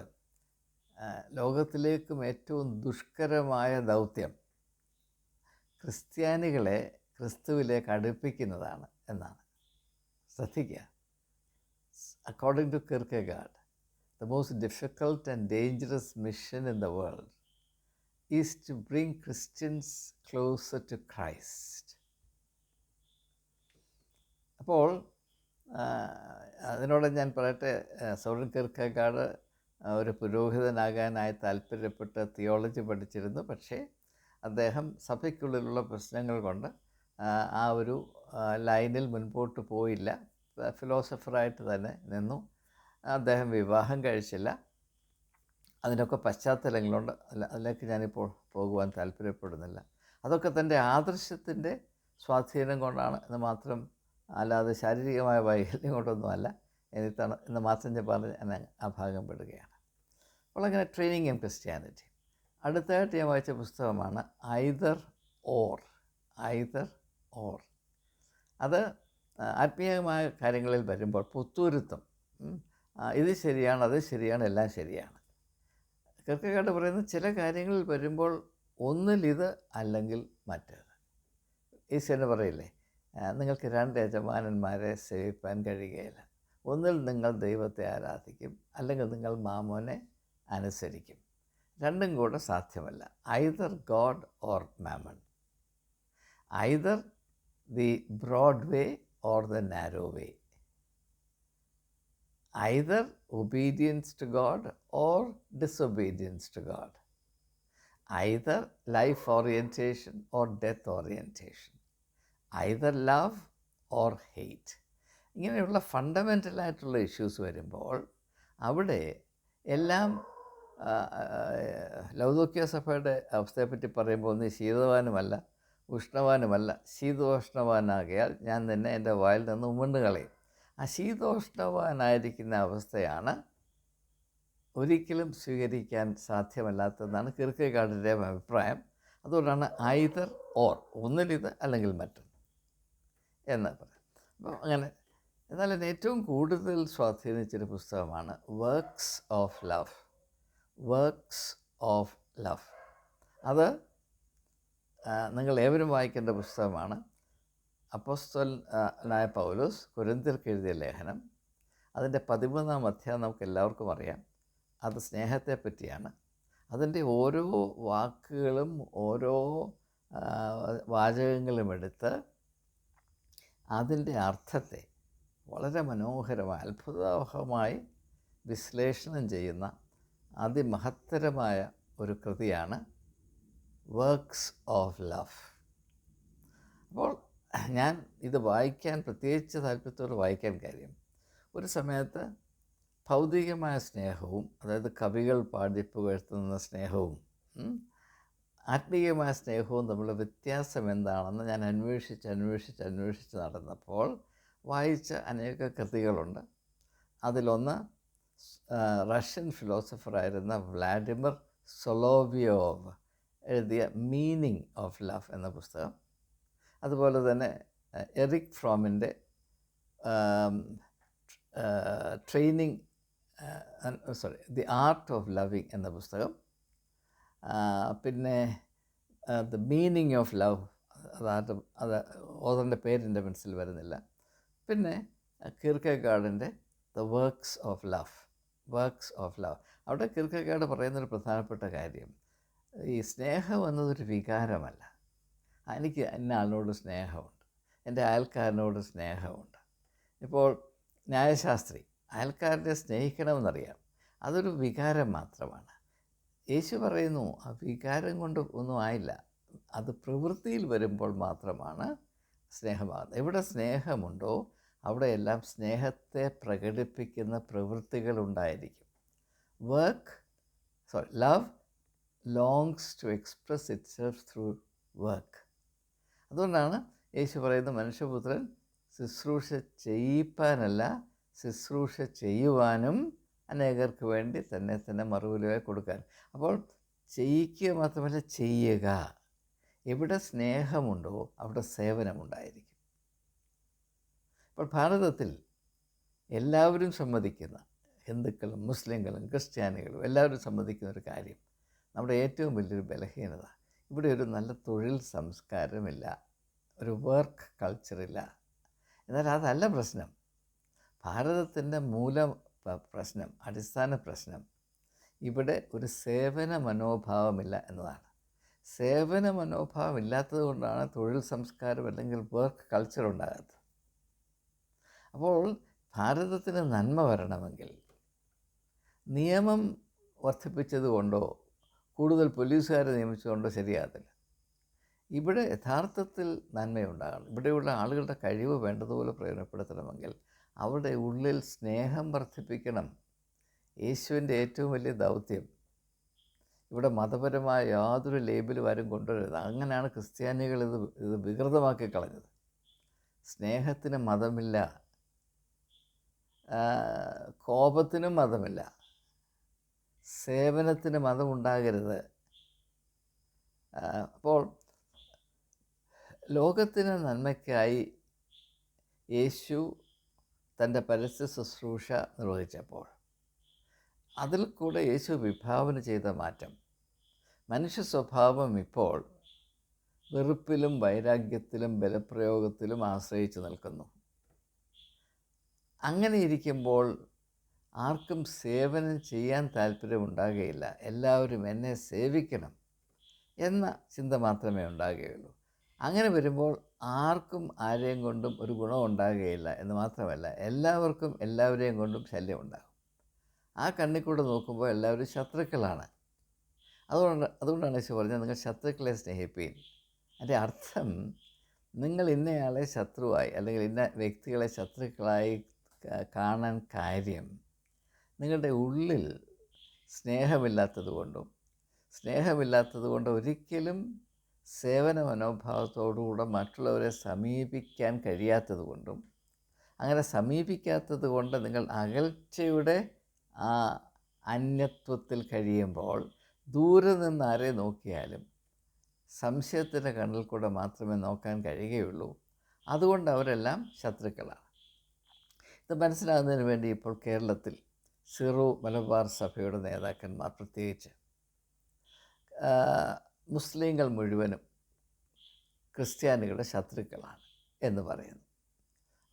ലോകത്തിലേക്കും ഏറ്റവും ദുഷ്കരമായ ദൗത്യം ക്രിസ്ത്യാനികളെ ക്രിസ്തുവിലേക്ക് അടുപ്പിക്കുന്നതാണ് എന്നാണ്. ശ്രദ്ധിക്കുക. According to Kierkegaard, the most difficult and dangerous mission in the world is to bring Christians closer to Christ. അപ്പോൾ അതിനോട് ഞാൻ പറയട്ടെ, സോറൻ കിർക്കെഗാർഡ് ഒരു പുരോഹിതനാകാനായി താല്പര്യപ്പെട്ട് തിയോളജി പഠിച്ചിരുന്നു. പക്ഷേ അദ്ദേഹം സഭയ്ക്കുള്ളിലുള്ള പ്രശ്നങ്ങൾ കൊണ്ട് ആ ഒരു ലൈനിൽ മുൻപോട്ട് പോയില്ല. ഫിലോസഫറായിട്ട് തന്നെ നിന്നു. അദ്ദേഹം വിവാഹം കഴിച്ചില്ല. അതിനൊക്കെ പശ്ചാത്തലങ്ങളുണ്ട്. അതിലേക്ക് ഞാനിപ്പോൾ പോകുവാൻ താല്പര്യപ്പെടുന്നില്ല. അതൊക്കെ തൻ്റെ ആദർശത്തിൻ്റെ സ്വാധീനം കൊണ്ടാണ് എന്ന് മാത്രം, അല്ലാതെ ശാരീരികമായ വൈകല്യം കൊണ്ടൊന്നുമല്ല എന്ന് മാത്രം ഞാൻ പറഞ്ഞ് ഞാൻ ആ ഭാഗം പെടുകയാണ്. അപ്പോൾ അങ്ങനെ ട്രെയിനിങ് ഇൻ ക്രിസ്ത്യാനിറ്റി. അടുത്തായിട്ട് ഞാൻ വായിച്ച പുസ്തകമാണ് ഐദർ ഓർ. അത് ആത്മീയമായ കാര്യങ്ങളിൽ വരുമ്പോൾ പുത്തൂരുത്തം, ഇത് ശരിയാണ്, അത് ശരിയാണ്, എല്ലാം ശരിയാണ്. കിർക്കെഗാർഡ് പറയുന്നത് ചില കാര്യങ്ങളിൽ വരുമ്പോൾ ഒന്നിൽ ഇത് അല്ലെങ്കിൽ മറ്റേത്. ഈശ്വരന് പറയില്ലേ, നിങ്ങൾക്ക് 2 യജമാനന്മാരെ സേവിപ്പാൻ കഴിയുകയില്ല. ഒന്നിൽ നിങ്ങൾ ദൈവത്തെ ആരാധിക്കും, അല്ലെങ്കിൽ നിങ്ങൾ മാമോനെ അനുസരിക്കും. രണ്ടും കൂടെ സാധ്യമല്ല. Either God or mammon, either the broad way or the narrow way, either obedience to God or disobedience to God, either life orientation or death orientation, either love or hate. ഇങ്ങനെയുള്ള ഫണ്ടമെൻ്റലായിട്ടുള്ള ഇഷ്യൂസ് വരുമ്പോൾ അവിടെ എല്ലാം ലൗദോക്യ സഭയുടെ അവസ്ഥയെപ്പറ്റി പറയുമ്പോൾ ഒന്ന് ശീതവാനുമല്ല ഉഷ്ണവാനുമല്ല, ശീതോഷ്ണവാനാകിയാൽ ഞാൻ തന്നെ എൻ്റെ വായിൽ നിന്ന് ഉമിണ്ട് കളയും. അശീതോഷ്ണവാനായിരിക്കുന്ന അവസ്ഥയാണ് ഒരിക്കലും സ്വീകരിക്കാൻ സാധ്യമല്ലാത്തതെന്നാണ് കിർക്കെഗാർഡിൻ്റെ അഭിപ്രായം. അതുകൊണ്ടാണ് ഐദർ ഓർ, ഒന്നിലിത് അല്ലെങ്കിൽ മറ്റൊന്ന് എന്ന് പറയാം. അപ്പോൾ അങ്ങനെ, എന്നാൽ എന്നെ ഏറ്റവും കൂടുതൽ സ്വാധീനിച്ചൊരു പുസ്തകമാണ് വർക്ക്സ് ഓഫ് ലവ്. അത് നിങ്ങൾ ഏവരും വായിക്കേണ്ട പുസ്തകമാണ്. അപ്പോസ്തലനായ പൗലോസ് കൊരിന്ത്യർക്ക് എഴുതിയ ലേഖനം, അതിൻ്റെ 13-ാം അധ്യായം നമുക്ക് എല്ലാവർക്കും അറിയാം. അത് സ്നേഹത്തെ പറ്റിയാണ്. അതിൻ്റെ ഓരോ വാക്കുകളും ഓരോ വാചകങ്ങളും എടുത്ത് അതിൻ്റെ അർത്ഥത്തെ വളരെ മനോഹരമായി അത്ഭുതമായി വിശ്ലേഷണം ചെയ്യുന്ന അതിമഹത്തരമായ ഒരു കൃതിയാണ് വർക്ക്സ് ഓഫ് ലവ്. അപ്പോൾ ഞാൻ ഇത് വായിക്കാൻ പ്രത്യേകിച്ച് താല്പര്യത്തോടെ വായിക്കാൻ കാര്യം, ഒരു സമയത്ത് ഭൗതികമായ സ്നേഹവും, അതായത് കവികൾ പാടിപ്പുകഴ്ത്തുന്ന സ്നേഹവും ആത്മീയമായ സ്നേഹവും തമ്മിലുള്ള വ്യത്യാസം എന്താണെന്ന് ഞാൻ അന്വേഷിച്ച് നടന്നപ്പോൾ വായിച്ച അനേക കൃതികളുണ്ട്. അതിലൊന്ന് റഷ്യൻ ഫിലോസഫറായിരുന്ന വ്ളാഡിമിർ സൊലോവിയോവ് എഴുതിയ മീനിങ് ഓഫ് ലവ് എന്ന പുസ്തകം. അതുപോലെ തന്നെ എറിക് ഫ്രോമിൻ്റെ ദി ആർട്ട് ഓഫ് ലവിങ് എന്ന പുസ്തകം. പിന്നെ ദ മീനിങ് ഓഫ് ലവ്, അത് ഓതറിൻ്റെ പേരിൻ്റെ മനസ്സിൽ വരുന്നില്ല. പിന്നെ കിർക്കെഗാർഡിൻ്റെ ദ വർക്ക്സ് ഓഫ് ലവ്. അവിടെ കിർക്കെഗാർഡ് പറയുന്നൊരു പ്രധാനപ്പെട്ട കാര്യം, ഈ സ്നേഹം എന്നതൊരു വികാരമല്ല. എനിക്ക് ഇന്ന ആളിനോട് സ്നേഹമുണ്ട്, എൻ്റെ അയൽക്കാരനോട് സ്നേഹമുണ്ട്. ഇപ്പോൾ ന്യായശാസ്ത്രി അയൽക്കാരനെ സ്നേഹിക്കണമെന്നറിയാം, അതൊരു വികാരം മാത്രമാണ്. യേശു പറയുന്നു ആ വികാരം കൊണ്ട് ഒന്നും ആയില്ല, അത് പ്രവൃത്തിയിൽ വരുമ്പോൾ മാത്രമാണ് സ്നേഹമാകുന്നത്. എവിടെ സ്നേഹമുണ്ടോ അവിടെയെല്ലാം സ്നേഹത്തെ പ്രകടിപ്പിക്കുന്ന പ്രവൃത്തികളുണ്ടായിരിക്കും. Love longs to express itself through work. അതുകൊണ്ടാണ് യേശു പറയുന്നു, മനുഷ്യപുത്രൻ ശുശ്രൂഷ ചെയ്യിപ്പാനല്ല, ശുശ്രൂഷ ചെയ്യുവാനും അനേകർക്ക് വേണ്ടി തന്നെ മറുവിലയായി കൊടുക്കാൻ. അപ്പോൾ ചെയ്യിക്കുക മാത്രമല്ല, ചെയ്യുക. എവിടെ സ്നേഹമുണ്ടോ അവിടെ സേവനമുണ്ടായിരിക്കും. അപ്പോൾ ഭാരതത്തിൽ എല്ലാവരും സമ്മതിക്കുന്ന, ഹിന്ദുക്കളും മുസ്ലിങ്ങളും ക്രിസ്ത്യാനികളും എല്ലാവരും സമ്മതിക്കുന്ന ഒരു കാര്യം, നമ്മുടെ ഏറ്റവും വലിയൊരു ബലഹീനത, ഇവിടെ ഒരു നല്ല തൊഴിൽ സംസ്കാരമില്ല, ഒരു വർക്ക് കൾച്ചറില്ല. എന്നാൽ അതല്ല പ്രശ്നം. ഭാരതത്തിൻ്റെ പ്രശ്നം, അടിസ്ഥാന പ്രശ്നം ഇവിടെ ഒരു സേവന മനോഭാവമില്ല എന്നതാണ്. സേവന മനോഭാവം ഇല്ലാത്തത് കൊണ്ടാണ് തൊഴിൽ സംസ്കാരം അല്ലെങ്കിൽ വർക്ക് കൾച്ചർ ഉണ്ടാകാത്തത്. അപ്പോൾ ഭാരതത്തിന് നന്മ വരണമെങ്കിൽ നിയമം വർദ്ധിപ്പിച്ചതുകൊണ്ടോ കൂടുതൽ പോലീസുകാരെ നിയമിച്ചുകൊണ്ടോ ശരിയാകത്തില്ല. ഇവിടെ യഥാർത്ഥത്തിൽ നന്മയുണ്ടാകണം. ഇവിടെയുള്ള ആളുകളുടെ കഴിവ് വേണ്ടതുപോലെ പ്രയോജനപ്പെടുത്തണമെങ്കിൽ അവരുടെ ഉള്ളിൽ സ്നേഹം വർദ്ധിപ്പിക്കണം. യേശുവിൻ്റെ ഏറ്റവും വലിയ ദൗത്യം ഇവിടെ മതപരമായ യാതൊരു ലേബലും ആരും കൊണ്ടുവരരുത്. അങ്ങനെയാണ് ക്രിസ്ത്യാനികൾ ഇത് വികൃതമാക്കി കളഞ്ഞത്. സ്നേഹത്തിന് മതമില്ല, കോപത്തിനും മതമില്ല, സേവനത്തിന് മതമുണ്ടാകരുത്. അപ്പോൾ ലോകത്തിന് നന്മയ്ക്കായി യേശു തൻ്റെ പരസ്യ ശുശ്രൂഷ നിർവഹിച്ചപ്പോൾ അതിൽ കൂടെ യേശു വിഭാവന ചെയ്ത മാറ്റം, മനുഷ്യ സ്വഭാവം ഇപ്പോൾ വെറുപ്പിലും വൈരാഗ്യത്തിലും ബലപ്രയോഗത്തിലും ആശ്രയിച്ച് നിൽക്കുന്നു. അങ്ങനെ ഇരിക്കുമ്പോൾ ആർക്കും സേവനം ചെയ്യാൻ താല്പര്യമുണ്ടാകുകയില്ല. എല്ലാവരും എന്നെ സേവിക്കണം എന്ന ചിന്ത മാത്രമേ ഉണ്ടാകുകയുള്ളൂ. അങ്ങനെ വരുമ്പോൾ ആർക്കും ആരെയും കൊണ്ടും ഒരു ഗുണം ഉണ്ടാകുകയില്ല എന്ന് മാത്രമല്ല, എല്ലാവർക്കും എല്ലാവരെയും കൊണ്ടും ശല്യം ഉണ്ടാകും. ആ കണ്ണിക്കൂടെ നോക്കുമ്പോൾ എല്ലാവരും ശത്രുക്കളാണ്. അതുകൊണ്ടാണ് യേശു പറഞ്ഞത്, നിങ്ങൾ ശത്രുക്കളെ സ്നേഹിപ്പീൻ. അതിൻ്റെ അർത്ഥം, നിങ്ങൾ ഇന്നയാളെ ശത്രുവായി അല്ലെങ്കിൽ ഇന്ന വ്യക്തികളെ ശത്രുക്കളായി കാണാൻ കാര്യം നിങ്ങളുടെ ഉള്ളിൽ സ്നേഹമില്ലാത്തത് കൊണ്ട് ഒരിക്കലും സേവന മനോഭാവത്തോടുകൂടെ മറ്റുള്ളവരെ സമീപിക്കാൻ കഴിയാത്തത് കൊണ്ടും, അങ്ങനെ സമീപിക്കാത്തത് കൊണ്ട് നിങ്ങൾ അകൽച്ചയുടെ ആ അന്യത്വത്തിൽ കഴിയുമ്പോൾ ദൂരെ നിന്ന് ആരെ നോക്കിയാലും സംശയത്തിൻ്റെ കണ്ണിൽ കൂടെ മാത്രമേ നോക്കാൻ കഴിയുകയുള്ളൂ. അതുകൊണ്ട് അവരെല്ലാം ശത്രുക്കളാണ്. ഇത് മനസ്സിലാകുന്നതിന് വേണ്ടി ഇപ്പോൾ കേരളത്തിൽ സിറോ മലബാർ സഭയുടെ നേതാക്കന്മാർ പ്രത്യേകിച്ച് മുസ്ലിങ്ങൾ മുഴുവനും ക്രിസ്ത്യാനികളുടെ ശത്രുക്കളാണ് എന്ന് പറയുന്നു.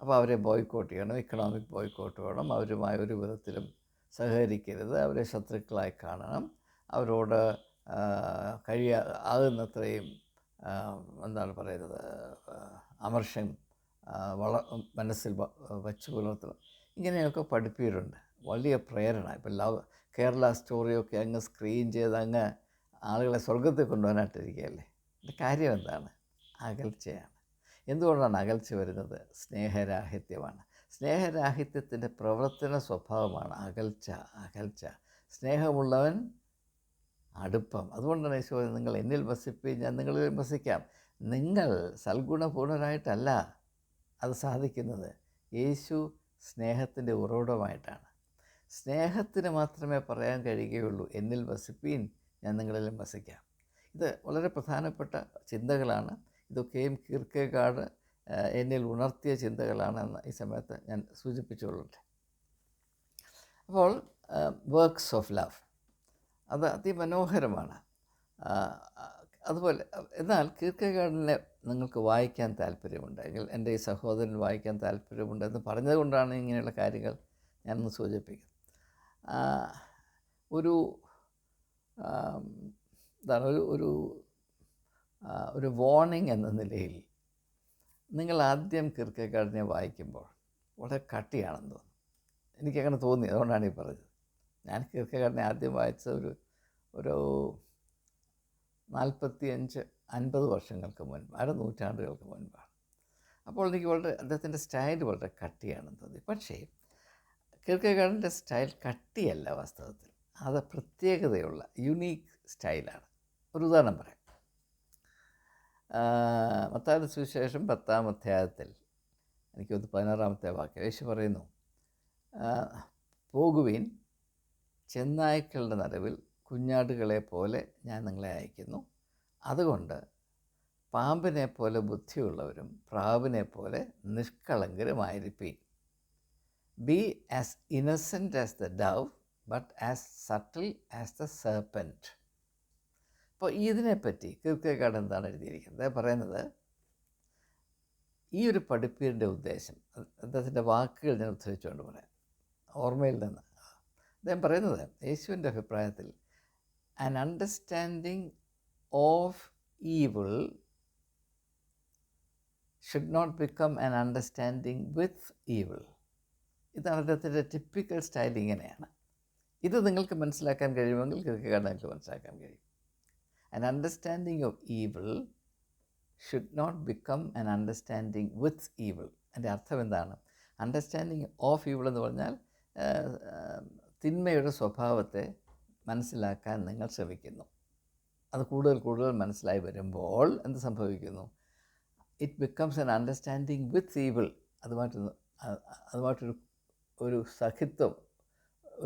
അപ്പോൾ അവരെ ബോയ്ക്കോട്ട് ചെയ്യണം, ഇക്കണോമിക് ബോയ്ക്കോട്ട് വേണം, അവരുമായി ഒരു വിധത്തിലും സഹകരിക്കരുത്, അവരെ ശത്രുക്കളായി കാണണം, അവരോട് ആകുന്നത്രയും എന്താണ് പറയുന്നത്, അമർഷം മനസ്സിൽ വച്ചു പുലർത്തണം. ഇങ്ങനെയൊക്കെ പഠിപ്പിച്ചിട്ടുണ്ട്. വലിയ പ്രേരണ. ഇപ്പം കേരള സ്റ്റോറിയൊക്കെ അങ്ങ് സ്ക്രീൻ ചെയ്ത് അങ്ങ് ആളുകളെ സ്വർഗത്തിൽ കൊണ്ടുപോകാനായിട്ടിരിക്കുകയല്ലേ. എൻ്റെ കാര്യം എന്താണ്? അകൽച്ചയാണ്. എന്തുകൊണ്ടാണ് അകൽച്ച വരുന്നത്? സ്നേഹരാഹിത്യമാണ്. സ്നേഹരാഹിത്യത്തിൻ്റെ പ്രവർത്തന സ്വഭാവമാണ് അകൽച്ച. സ്നേഹമുള്ളവൻ അടുപ്പം. അതുകൊണ്ടാണ് യേശു പറയുന്നത്, നിങ്ങൾ എന്നിൽ വസിപ്പീൻ, ഞാൻ നിങ്ങളിൽ വസിക്കാം. നിങ്ങൾ സൽഗുണപൂർണരായിട്ടല്ല അത് സാധിക്കുന്നത്. യേശു സ്നേഹത്തിൻ്റെ ഉറവിടമായിട്ടാണ്. സ്നേഹത്തിന് മാത്രമേ പറയാൻ കഴിയുകയുള്ളൂ, എന്നിൽ വസിപ്പീൻ, ഞാൻ നിങ്ങളിലും വസിക്കാം. ഇത് വളരെ പ്രധാനപ്പെട്ട ചിന്തകളാണ്. ഇതൊക്കെയും കീർക്കെഗാഡ് എന്നിൽ ഉണർത്തിയ ചിന്തകളാണെന്ന് ഈ സമയത്ത് ഞാൻ സൂചിപ്പിച്ചുകൊള്ളട്ടെ. അപ്പോൾ വർക്ക്സ് ഓഫ് ലവ് അത് അതിമനോഹരമാണ്. അതുപോലെ എന്നാൽ കീർക്കെഗാഡിനെ നിങ്ങൾക്ക് വായിക്കാൻ താല്പര്യമുണ്ടെങ്കിൽ, എൻ്റെ ഈ സഹോദരൻ വായിക്കാൻ താല്പര്യമുണ്ടെന്ന് പറഞ്ഞതുകൊണ്ടാണ് ഇങ്ങനെയുള്ള കാര്യങ്ങൾ ഞാനൊന്ന് സൂചിപ്പിക്കുന്നത്. ഒരു വാർണിംഗ് എന്ന നിലയിൽ നിങ്ങൾ ആദ്യം കീർക്കെഗാഡിനെ വായിക്കുമ്പോൾ വളരെ കട്ടിയാണെന്ന് തോന്നും. എനിക്കങ്ങനെ തോന്നി, അതുകൊണ്ടാണ് ഈ പറഞ്ഞത്. ഞാൻ കീർക്കെഗാഡിനെ ആദ്യം വായിച്ചത് ഒരു 45-50 വർഷങ്ങൾക്ക് മുൻപ്, നൂറ്റാണ്ടുകൾക്ക് മുൻപാണ്. അപ്പോൾ എനിക്ക് അദ്ദേഹത്തിൻ്റെ സ്റ്റൈൽ വളരെ കട്ടിയാണെന്ന് തോന്നി. പക്ഷേ കീർക്കെഗാഡിൻ്റെ സ്റ്റൈൽ കട്ടിയല്ല, വാസ്തവത്തിൽ അത് പ്രത്യേകതയുള്ള യുണീക്ക് സ്റ്റൈലാണ്. ഒരു ഉദാഹരണം പറയാം. മത്തായിയുടെ സുവിശേഷം 10-ാം അധ്യായത്തിൽ എനിക്കൊന്ന് 16-ാമത്തെ വാക്യം യേശു പറയുന്നു, പോകുവിൻ, ചെന്നായ്ക്കളുടെ നടുവിൽ കുഞ്ഞാടുകളെ പോലെ ഞാൻ നിങ്ങളെ അയക്കുന്നു. അതുകൊണ്ട് പാമ്പിനെ പോലെ ബുദ്ധിയുള്ളവരും പ്രാവിനെ പോലെ നിഷ്കളങ്കരുമായിരിപ്പീൻ. Be as innocent as the dove but as subtle as the serpent. അപ്പോൾ ഇതിനെപ്പറ്റി കീർക്കെഗാഡ് എന്താണ് എഴുതിയിരിക്കുന്നത്? പറയുന്നത്, ഈ ഒരു പഠിപ്പീരിൻ്റെ ഉദ്ദേശം, അദ്ദേഹത്തിൻ്റെ വാക്കുകൾ ഞാൻ ഉദ്ധരിച്ചുകൊണ്ട് പറയാം, ഓർമ്മയിൽ നിന്ന്. അദ്ദേഹം പറയുന്നത്, യേശുവിൻ്റെ അഭിപ്രായത്തിൽ an understanding of evil should not become an understanding with evil. ഇതാണ് അദ്ദേഹത്തിൻ്റെ ടിപ്പിക്കൽ സ്റ്റൈൽ. ഇങ്ങനെയാണ്. ഇത് നിങ്ങൾക്ക് മനസ്സിലാക്കാൻ കഴിയുമെങ്കിൽ കീർക്കെഗാഡ് നിങ്ങൾക്ക് മനസ്സിലാക്കാൻ കഴിയും. An understanding of evil should not become an understanding with evil. അതിൻ്റെ അർത്ഥം എന്താണ്? അണ്ടർസ്റ്റാൻഡിങ് ഓഫ് ഈവിൾ എന്ന് പറഞ്ഞാൽ തിന്മയുടെ സ്വഭാവത്തെ മനസ്സിലാക്കാൻ നിങ്ങൾ ശ്രമിക്കുന്നു. അത് കൂടുതൽ കൂടുതൽ മനസ്സിലായി വരുമ്പോൾ എന്ത് സംഭവിക്കുന്നു? It becomes an understanding with evil. അതുമായിട്ടൊരു സഖിത്വം,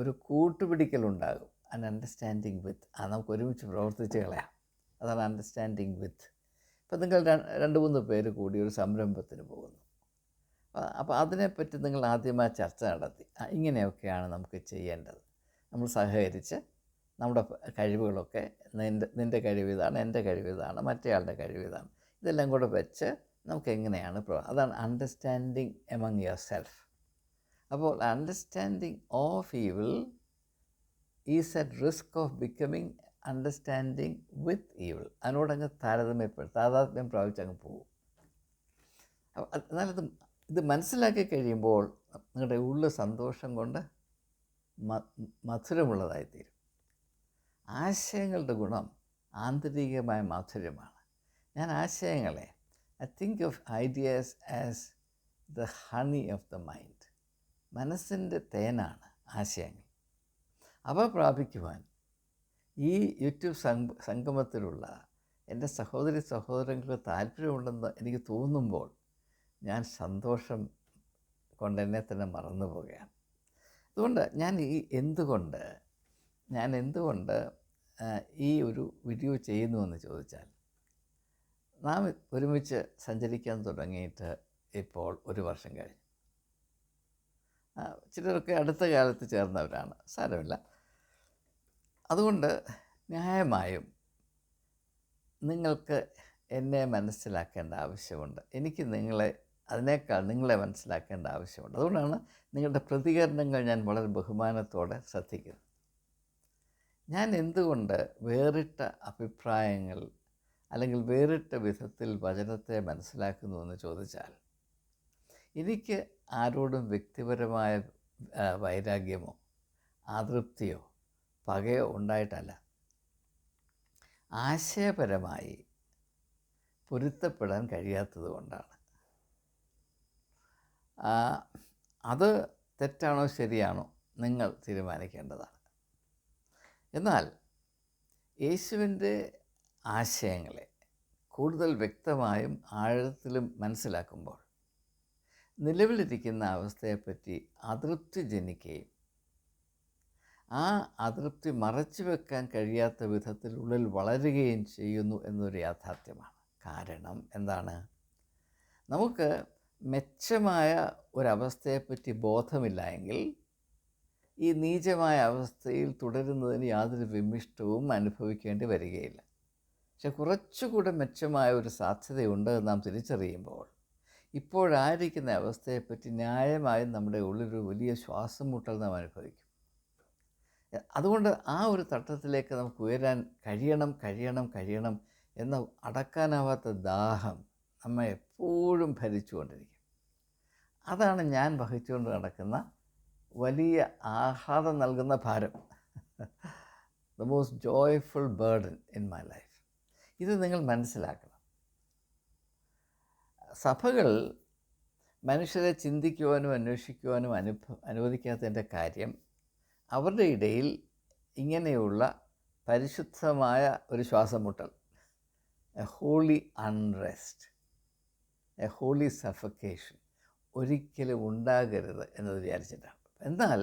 ഒരു കൂട്ടുപിടിക്കലുണ്ടാകും. ആൻ അണ്ടർസ്റ്റാൻഡിങ് വിത്ത്, നമുക്ക് ഒരുമിച്ച് പ്രവർത്തിച്ച് കളയാം. അതാണ് അണ്ടർസ്റ്റാൻഡിങ് വിത്ത്. ഇപ്പം നിങ്ങൾ 2-3 പേര് കൂടി ഒരു സംരംഭത്തിന് പോകുന്നു. അപ്പോൾ അതിനെപ്പറ്റി നിങ്ങൾ ആദ്യമായി ചർച്ച നടത്തി, ഇങ്ങനെയൊക്കെയാണ് നമുക്ക് ചെയ്യേണ്ടത്. നമ്മൾ സഹകരിച്ച് നമ്മുടെ കഴിവുകളൊക്കെ, നിൻ്റെ കഴിവിതാണ്, എൻ്റെ കഴിവിതാണ്, മറ്റേയാളുടെ കഴിവിതാണ്, ഇതെല്ലാം കൂടെ വെച്ച് നമുക്ക് എങ്ങനെയാണ് അതാണ് അണ്ടർസ്റ്റാൻഡിങ് എമംഗ് യുവർ സെൽഫ്. അപ്പോൾ understanding of evil is at risk of becoming understanding with evil. അതിനോടങ്ങ് താതാത്മ്യം പ്രാപിച്ചങ്ങ് പോകും. എന്നാലും ഇത് മനസ്സിലാക്കി കഴിയുമ്പോൾ നിങ്ങളുടെ ഉള്ളിൽ സന്തോഷം കൊണ്ട് മധുരമുള്ളതായിത്തീരും. ആശയങ്ങളുടെ ഗുണം ആന്തരികമായ മാധുര്യമാണ്. ഞാൻ ആശയങ്ങളെ, I think of ideas as the honey of the mind. മനസ്സിൻ്റെ തേനാണ് ആശയങ്ങൾ. അവ പ്രാപിക്കുവാൻ ഈ യൂട്യൂബ് സംഗമത്തിലുള്ള എൻ്റെ സഹോദരി സഹോദരങ്ങൾക്ക് താല്പര്യമുണ്ടെന്ന് എനിക്ക് തോന്നുമ്പോൾ ഞാൻ സന്തോഷം കൊണ്ട് എന്നെ തന്നെ മറന്നു പോവുകയാണ്. അതുകൊണ്ട് ഞാൻ എന്തുകൊണ്ട് ഈ ഒരു വീഡിയോ ചെയ്യുന്നുവെന്ന് ചോദിച്ചാൽ, നാം ഒരുമിച്ച് സഞ്ചരിക്കാൻ തുടങ്ങിയിട്ട് ഇപ്പോൾ 1 വർഷം കഴിഞ്ഞു. ചിലരൊക്കെ അടുത്ത കാലത്ത് ചേർന്നവരാണ്, സാരമില്ല. അതുകൊണ്ട് ന്യായമായും നിങ്ങൾക്ക് എന്നെ മനസ്സിലാക്കേണ്ട ആവശ്യമുണ്ട്. എനിക്ക് നിങ്ങളെ മനസ്സിലാക്കേണ്ട ആവശ്യമുണ്ട്. അതുകൊണ്ടാണ് നിങ്ങളുടെ പ്രതികരണങ്ങൾ ഞാൻ വളരെ ബഹുമാനത്തോടെ ശ്രദ്ധിക്കുന്നത്. ഞാൻ എന്തുകൊണ്ട് വേറിട്ട അഭിപ്രായങ്ങൾ അല്ലെങ്കിൽ വേറിട്ട വിധത്തിൽ വചനത്തെ മനസ്സിലാക്കുന്നുവെന്ന് ചോദിച്ചാൽ, എനിക്ക് ആരോടും വ്യക്തിപരമായ വൈരാഗ്യമോ അതൃപ്തിയോ പകയോ ഉണ്ടായിട്ടല്ല. ആശയപരമായി പൊരുത്തപ്പെടാൻ കഴിയാത്തത് കൊണ്ടാണ്. അത് തെറ്റാണോ ശരിയാണോ നിങ്ങൾ തീരുമാനിക്കേണ്ടതാണ്. എന്നാൽ യേശുവിൻ്റെ ആശയങ്ങളെ കൂടുതൽ വ്യക്തമായും ആഴത്തിലും മനസ്സിലാക്കുമ്പോൾ നിലവിലിരിക്കുന്ന അവസ്ഥയെപ്പറ്റി അതൃപ്തി ജനിക്കുകയും ആ അതൃപ്തി മറച്ചു വെക്കാൻ കഴിയാത്ത വിധത്തിൽ ഉള്ളിൽ വളരുകയും ചെയ്യുന്നു എന്നൊരു യാഥാർത്ഥ്യമാണ്. കാരണം എന്താണ്? നമുക്ക് മെച്ചമായ ഒരവസ്ഥയെപ്പറ്റി ബോധമില്ല എങ്കിൽ ഈ നീചമായ അവസ്ഥയിൽ തുടരുന്നതിന് യാതൊരു വിമിഷ്ടവും അനുഭവിക്കേണ്ടി വരികയില്ല. പക്ഷെ കുറച്ചുകൂടെ മെച്ചമായ ഒരു സാധ്യതയുണ്ട് എന്ന് നാം തിരിച്ചറിയുമ്പോൾ ഇപ്പോഴായിരിക്കുന്ന അവസ്ഥയെപ്പറ്റി ന്യായമായും നമ്മുടെ ഉള്ളിലൊരു വലിയ ശ്വാസം മുട്ടൽ നാം അനുഭവിക്കും. അതുകൊണ്ട് ആ ഒരു തട്ടത്തിലേക്ക് നമുക്ക് ഉയരാൻ കഴിയണം എന്ന അടക്കാനാവാത്ത ദാഹം നമ്മെ എപ്പോഴും ഭരിച്ചുകൊണ്ടിരിക്കും. അതാണ് ഞാൻ വഹിച്ചുകൊണ്ട് നടക്കുന്ന വലിയ ആഹ്ലാദം നൽകുന്ന ഭാരം. The most joyful burden in my life. ഇത് നിങ്ങൾ മനസ്സിലാക്കണം. സഭകൾ മനുഷ്യരെ ചിന്തിക്കുവാനും അന്വേഷിക്കുവാനും അനുവദിക്കാത്തതിൻ്റെ കാര്യം അവരുടെ ഇടയിൽ ഇങ്ങനെയുള്ള പരിശുദ്ധമായ ഒരു ശ്വാസം മുട്ടൽ, a holy unrest, a holy suffocation ഒരിക്കലും ഉണ്ടാകരുത് എന്നത് വിചാരിച്ചിട്ടാണ്. എന്നാൽ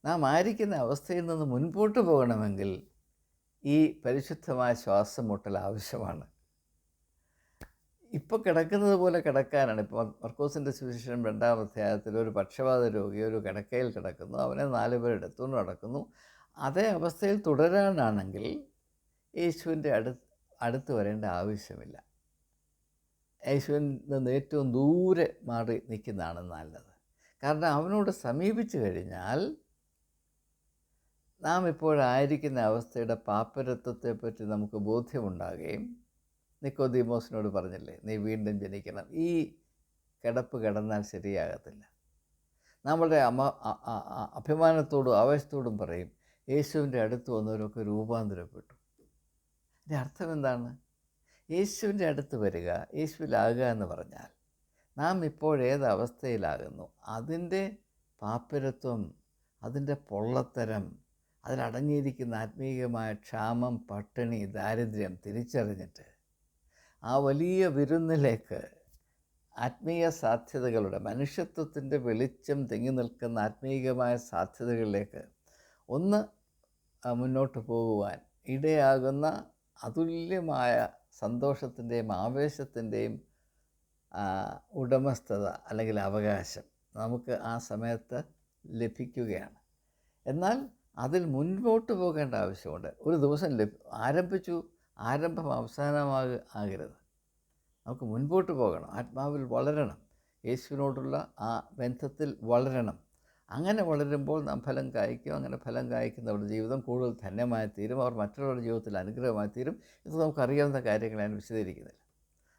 നാം ആയിരിക്കുന്ന അവസ്ഥയിൽ നിന്ന് മുൻപോട്ട് പോകണമെങ്കിൽ ഈ പരിശുദ്ധമായ ശ്വാസം മുട്ടൽ ആവശ്യമാണ്. ഇപ്പോൾ കിടക്കുന്നത് പോലെ കിടക്കാനാണ്. ഇപ്പോൾ മർക്കോസിൻ്റെ സുവിശേഷം 2-ാം അധ്യായത്തിൽ ഒരു പക്ഷവാത രോഗി ഒരു കിടക്കയിൽ കിടക്കുന്നു, അവനെ 4 പേർ എടുത്തുകൊണ്ട് നടക്കുന്നു. അതേ അവസ്ഥയിൽ തുടരാനാണെങ്കിൽ യേശുവിൻ്റെ അടുത്ത് വരേണ്ട ആവശ്യമില്ല. യേശുവിൽ നിന്ന് ഏറ്റവും ദൂരെ മാറി നിൽക്കുന്നതാണ് നല്ലത്. കാരണം അവനോട് സമീപിച്ചു കഴിഞ്ഞാൽ നാം ഇപ്പോഴായിരിക്കുന്ന അവസ്ഥയുടെ പാപ്പരത്വത്തെപ്പറ്റി നമുക്ക് ബോധ്യമുണ്ടാകുകയും, നിക്കോദീമോസിനോട് പറഞ്ഞില്ലേ, നീ വീണ്ടും ജനിക്കണം, ഈ കിടപ്പ് കിടന്നാൽ ശരിയാകത്തില്ല. നമ്മളുടെ അഭിമാനത്തോടും ആവേശത്തോടും പറയും, യേശുവിൻ്റെ അടുത്ത് വന്നവരൊക്കെ രൂപാന്തരപ്പെട്ടു. ഇതിൻ്റെ അർത്ഥം എന്താണ്? യേശുവിൻ്റെ അടുത്ത് വരിക, യേശുവിലാകുക എന്ന് പറഞ്ഞാൽ നാം ഇപ്പോഴേത് അവസ്ഥയിലാകുന്നു അതിൻ്റെ പാപ്പരത്വം, അതിൻ്റെ പൊള്ളത്തരം, അതിലടങ്ങിയിരിക്കുന്ന ആത്മീയമായ ക്ഷാമം, പട്ടിണി, ദാരിദ്ര്യം തിരിച്ചറിഞ്ഞിട്ട് ആ വലിയ വിരുന്നിലേക്ക്, ആത്മീയ സാധ്യതകളുടെ, മനുഷ്യത്വത്തിൻ്റെ വെളിച്ചം തിങ്ങി നിൽക്കുന്ന ആത്മീയമായ സാധ്യതകളിലേക്ക് ഒന്ന് മുന്നോട്ട് പോകുവാൻ ഇടയാകുന്ന അതുല്യമായ സന്തോഷത്തിൻ്റെയും ആവേശത്തിൻ്റെയും ഉടമസ്ഥത അല്ലെങ്കിൽ അവകാശം നമുക്ക് ആ സമയത്ത് ലഭിക്കുകയാണ്. എന്നാൽ അതിൽ മുൻപോട്ട് പോകേണ്ട ആവശ്യമുണ്ട്. ഒരു ദിവസം ആരംഭിച്ചു, ആരംഭം അവസാനമാകരുത്. നമുക്ക് മുൻപോട്ട് പോകണം, ആത്മാവിൽ വളരണം, യേശുവിനോടുള്ള ആ ബന്ധത്തിൽ വളരണം. അങ്ങനെ വളരുമ്പോൾ നാം ഫലം കായ്ക്കും. അങ്ങനെ ഫലം കായ്ക്കുന്നവരുടെ ജീവിതം കൂടുതൽ ധന്യമായി തീരും, അവർ മറ്റുള്ളവരുടെ ജീവിതത്തിൽ അനുഗ്രഹമായി തീരും. ഇത് നമുക്കറിയാവുന്ന കാര്യങ്ങൾ ഞാൻ വിശദീകരിക്കുന്നില്ല.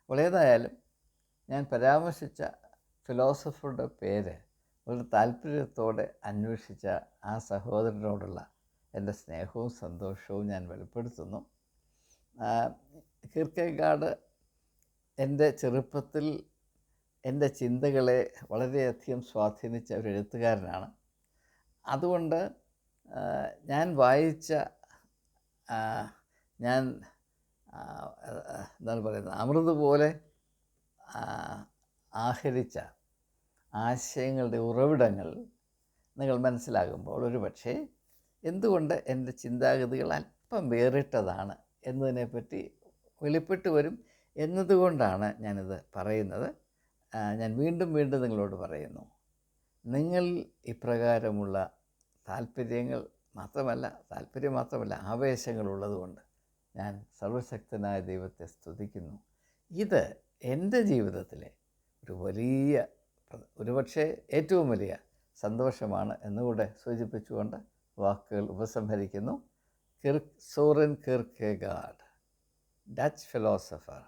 അപ്പോൾ ഏതായാലും ഞാൻ പരാമർശിച്ച ഫിലോസഫറുടെ പേര് വളരെ താല്പര്യത്തോടെ അന്വേഷിച്ച ആ സഹോദരനോടുള്ള എൻ്റെ സ്നേഹവും സന്തോഷവും ഞാൻ വെളിപ്പെടുത്തുന്നു. കീർക്കെഗാഡ് എൻ്റെ ചെറുപ്പത്തിൽ എൻ്റെ ചിന്തകളെ വളരെയധികം സ്വാധീനിച്ച ഒരു എഴുത്തുകാരനാണ്. അതുകൊണ്ട് ഞാൻ വായിച്ച, ഞാൻ എന്താണ് പറയുന്നത്, അമൃത് പോലെ ആഹരിച്ച ആശയങ്ങളുടെ ഉറവിടങ്ങൾ നിങ്ങൾ മനസ്സിലാകുമ്പോൾ ഒരു പക്ഷേ എന്തുകൊണ്ട് എൻ്റെ ചിന്താഗതികൾ അല്പം വേറിട്ടതാണ് എന്നതിനെപ്പറ്റി വെളിപ്പെട്ട് വരും എന്നതുകൊണ്ടാണ് ഞാനിത് പറയുന്നത്. ഞാൻ വീണ്ടും നിങ്ങളോട് പറയുന്നു, നിങ്ങൾ ഇപ്രകാരമുള്ള താല്പര്യം മാത്രമല്ല ആവേശങ്ങളുള്ളതുകൊണ്ട് ഞാൻ സർവശക്തനായ ദൈവത്തെ സ്തുതിക്കുന്നു. ഇത് എൻ്റെ ജീവിതത്തിലെ ഒരുപക്ഷെ ഏറ്റവും വലിയ സന്തോഷമാണ് എന്നുകൂടെ സൂചിപ്പിച്ചുകൊണ്ട് വാക്കുകൾ ഉപസംഹരിക്കുന്നു. Soren Kierkegaard, Dutch philosopher,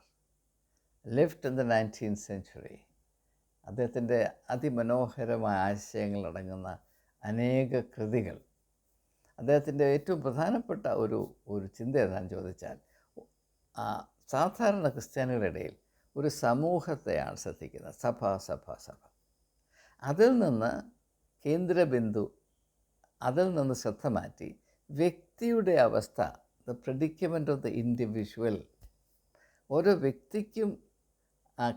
lived in the 19th century. അദ്ദേഹത്തിൻ്റെ അതിമനോഹരമായ ആശയങ്ങളടങ്ങുന്ന അനേക കൃതികൾ. അദ്ദേഹത്തിൻ്റെ ഏറ്റവും പ്രധാനപ്പെട്ട ഒരു ചിന്ത എന്താണെന്ന് ചോദിച്ചാൽ, സാധാരണ ക്രിസ്ത്യാനികളുടെ ഇടയിൽ ഒരു സമൂഹത്തെയാണ് ശ്രദ്ധിക്കുന്നത്, സഭ. അതിൽ നിന്ന് കേന്ദ്രബിന്ദു, അതിൽ നിന്ന് ശ്രദ്ധ മാറ്റി വ്യക്തിയുടെ അവസ്ഥ, the predicament of the individual, ഓരോ വ്യക്തിക്കും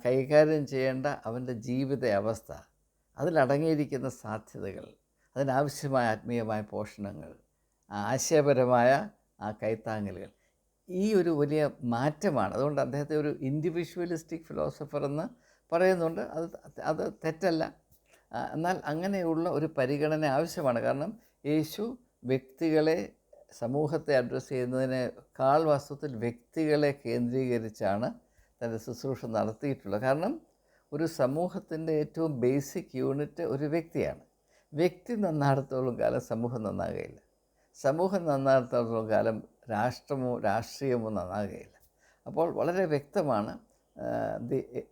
കൈകാര്യം ചെയ്യേണ്ട അവൻ്റെ ജീവിത അവസ്ഥ, അതിലടങ്ങിയിരിക്കുന്ന സാധ്യതകൾ, അതിനാവശ്യമായ ആത്മീയമായ പോഷണങ്ങൾ, ആശയപരമായ കൈത്താങ്ങലുകൾ, ഈ ഒരു വലിയ മാറ്റമാണ്. അതുകൊണ്ട് അദ്ദേഹത്തെ ഒരു ഇൻഡിവിജ്വലിസ്റ്റിക് ഫിലോസഫർ എന്ന് പറയുന്നുണ്ട്. അത് തെറ്റല്ല. എന്നാൽ അങ്ങനെയുള്ള ഒരു പരിഗണന ആവശ്യമാണ്. കാരണം യേശു വ്യക്തികളെ, സമൂഹത്തെ അഡ്രസ്സ് ചെയ്യുന്നതിനേക്കാൾ വാസ്തവത്തിൽ വ്യക്തികളെ കേന്ദ്രീകരിച്ചാണ് തൻ്റെ ശുശ്രൂഷ നടത്തിയിട്ടുള്ളത്. കാരണം ഒരു സമൂഹത്തിൻ്റെ ഏറ്റവും ബേസിക് യൂണിറ്റ് ഒരു വ്യക്തിയാണ്. വ്യക്തി നന്നാടത്തോളം കാലം സമൂഹം നന്നാകുകയില്ല. സമൂഹം നന്നാടത്തോളം കാലം രാഷ്ട്രീയമോ നന്നാകുകയില്ല. അപ്പോൾ വളരെ വ്യക്തമാണ്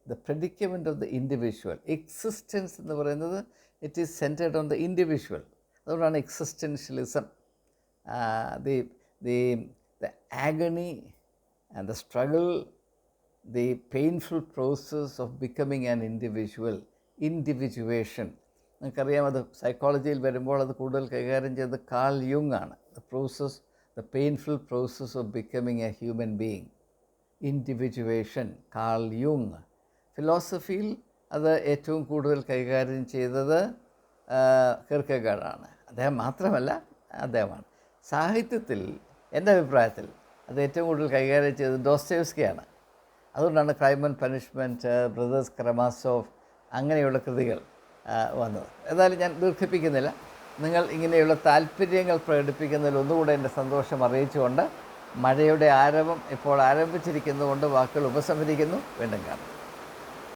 the predicament of the individual. Existence എന്ന് പറയുന്നത് it is centred on the individual. അതുകൊണ്ടാണ് existentialism, the agony and the struggle, the painful process of becoming an individuation. നമുക്കറിയാം, അത് സൈക്കോളജിയിൽ വരുമ്പോൾ അത് കൂടുതൽ കൈകാര്യം ചെയ്തത് കാൾ യുങ് ആണ്. The painful process of becoming a human being. Individuation, Carl യുങ്. ഫിലോസഫിയിൽ അത് ഏറ്റവും കൂടുതൽ കൈകാര്യം ചെയ്തത് കിർക്കെഗാഡാണ്. അദ്ദേഹം മാത്രമല്ല, അദ്ദേഹമാണ്. സാഹിത്യത്തിൽ എൻ്റെ അഭിപ്രായത്തിൽ അത് ഏറ്റവും കൂടുതൽ കൈകാര്യം ചെയ്തത് ഡോസ്റ്റോയെവ്സ്കിയാണ്. അതുകൊണ്ടാണ് ക്രൈം ആൻഡ് പനിഷ്മെൻറ്റ്, ബ്രദേഴ്സ് കരമാസോവ് അങ്ങനെയുള്ള കൃതികൾ വന്നത്. ഏതായാലും ഞാൻ ദീർഘിപ്പിക്കുന്നില്ല. നിങ്ങൾ ഇങ്ങനെയുള്ള താല്പര്യങ്ങൾ പ്രകടിപ്പിക്കുന്നതിൽ ഒന്നുകൂടെ എൻ്റെ സന്തോഷം അറിയിച്ചുകൊണ്ട് മഴയുടെ ആരവം ഇപ്പോൾ ആരംഭിച്ചിരിക്കുന്നതുകൊണ്ട് വാക്കുകൾ ഉപസംഹരിക്കുന്നു. വീണ്ടും കാണാം.